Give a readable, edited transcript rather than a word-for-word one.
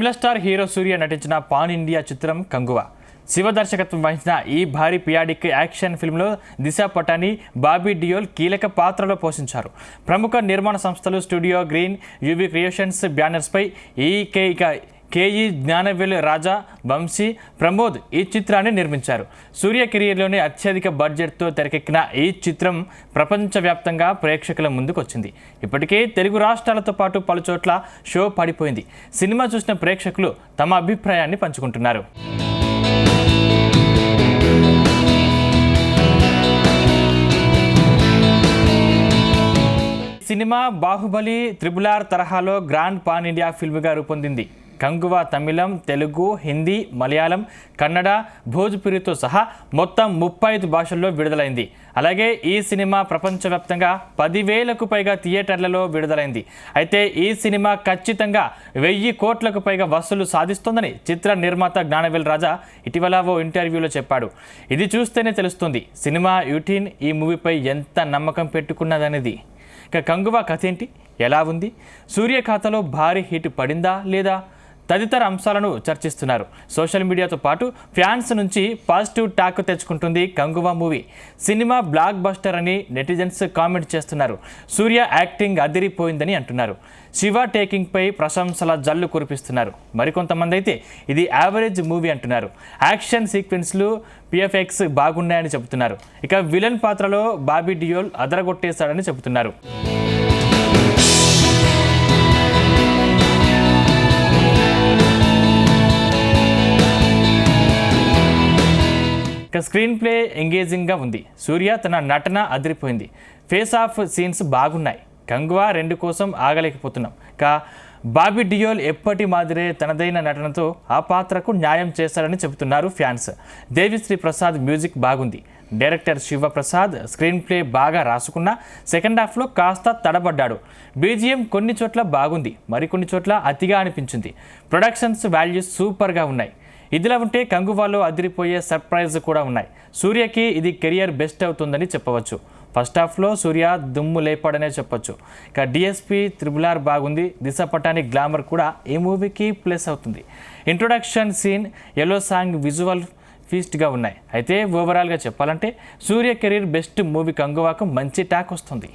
తమిళ star hero సూర్య నటించిన pan India చిత్రం కంగువా. శివ దర్శకత్వం వహించిన ఈ భారీ పియాడిక్ యాక్షన్ ఫిల్మ్లో దిశా పటాని, బాబీ డియోల్ కీలక పాత్రలో పోషించారు. ప్రముఖ నిర్మాణ సంస్థలు స్టూడియో గ్రీన్, యువి క్రియేషన్స్ బ్యానర్స్పై కేఈ జ్ఞానవేల్, రాజా, వంశీ, ప్రమోద్ ఈ చిత్రాన్ని నిర్మించారు. సూర్య కెరీర్లోనే అత్యధిక బడ్జెట్తో తెరకెక్కిన ఈ చిత్రం ప్రపంచవ్యాప్తంగా ప్రేక్షకుల ముందుకు వచ్చింది. ఇప్పటికే తెలుగు రాష్ట్రాలతో పాటు పలుచోట్ల షో పడిపోయింది. సినిమా చూసిన ప్రేక్షకులు తమ అభిప్రాయాన్ని పంచుకుంటున్నారు. సినిమా బాహుబలి, త్రిబుల్-ఆర్ తరహాలో గ్రాండ్ పాన్ ఇండియా ఫిల్మ్గా రూపొందింది. కంగువా తమిళం, తెలుగు, హిందీ, మలయాళం, కన్నడ, భోజ్పురితో సహా మొత్తం 35 భాషల్లో విడుదలైంది. అలాగే ఈ సినిమా ప్రపంచవ్యాప్తంగా 10,000కు పైగా థియేటర్లలో విడుదలైంది. అయితే ఈ సినిమా ఖచ్చితంగా 1000 కోట్లకు పైగా వసూలు సాధిస్తోందని చిత్ర నిర్మాత జ్ఞానవేల్ రాజా ఇటీవల ఓ ఇంటర్వ్యూలో చెప్పాడు. ఇది చూస్తేనే తెలుస్తుంది సినిమా యూటీన్ ఈ మూవీపై ఎంత నమ్మకం పెట్టుకున్నదనేది. ఇక కంగువా కథ ఏంటి, ఎలా ఉంది, సూర్య ఖాతాలో భారీ హిట్ పడిందా లేదా తదితర అంశాలను చర్చిస్తున్నారు. సోషల్ మీడియాతో పాటు ఫ్యాన్స్ నుంచి పాజిటివ్ టాక్ తెచ్చుకుంటుంది కంగువా మూవీ. సినిమా బ్లాక్ బస్టర్ అని నెటిజన్స్ కామెంట్ చేస్తున్నారు. సూర్య యాక్టింగ్ అదిరిపోయిందని అంటున్నారు. శివ టేకింగ్పై ప్రశంసల జల్లు కురిపిస్తున్నారు. మరికొంతమంది అయితే ఇది యావరేజ్ మూవీ అంటున్నారు. యాక్షన్ సీక్వెన్స్లు, పిఎఫ్ఎక్స్ బాగున్నాయని చెబుతున్నారు. ఇక విలన్ పాత్రలో బాబీ డియోల్ అదరగొట్టేశాడని చెబుతున్నారు. స్క్రీన్ ప్లే ఎంగేజింగ్గా ఉంది. సూర్య తన నటన అదిరిపోయింది. ఫేస్ ఆఫ్ సీన్స్ బాగున్నాయి. కంగువా 2 కోసం ఆగలేకపోతున్నాం. బాబీ డియోల్ ఎప్పటి మాదిరే తనదైన నటనతో ఆ పాత్రకు న్యాయం చేస్తారని చెబుతున్నారు ఫ్యాన్స్. దేవిశ్రీ ప్రసాద్ మ్యూజిక్ బాగుంది. డైరెక్టర్ శివప్రసాద్ స్క్రీన్ ప్లే బాగా రాసుకున్న సెకండ్ హాఫ్లో కాస్త తడబడ్డాడు. బీజిఎం కొన్ని చోట్ల బాగుంది, మరికొన్ని చోట్ల అతిగా అనిపించింది. ప్రొడక్షన్స్ వాల్యూస్ సూపర్గా ఉన్నాయి. ఇదిలా ఉంటే కంగువాలో అదిరిపోయే సర్ప్రైజ్ కూడా ఉన్నాయి. సూర్యకి ఇది కెరియర్ బెస్ట్ అవుతుందని చెప్పవచ్చు. ఫస్ట్ హాఫ్లో సూర్య దుమ్ము లేపాడనే చెప్పొచ్చు. ఇక డిఎస్పీ, త్రిబుల్-ఆర్ బాగుంది. దిశా పటాని గ్లామర్ కూడా ఈ మూవీకి ప్లస్ అవుతుంది. Introduction scene, yellow song, visual ఫీస్ట్గా ఉన్నాయి. అయితే ఓవరాల్గా చెప్పాలంటే సూర్య కెరీర్ బెస్ట్ మూవీ కంగువాకు మంచి టాక్ వస్తుంది.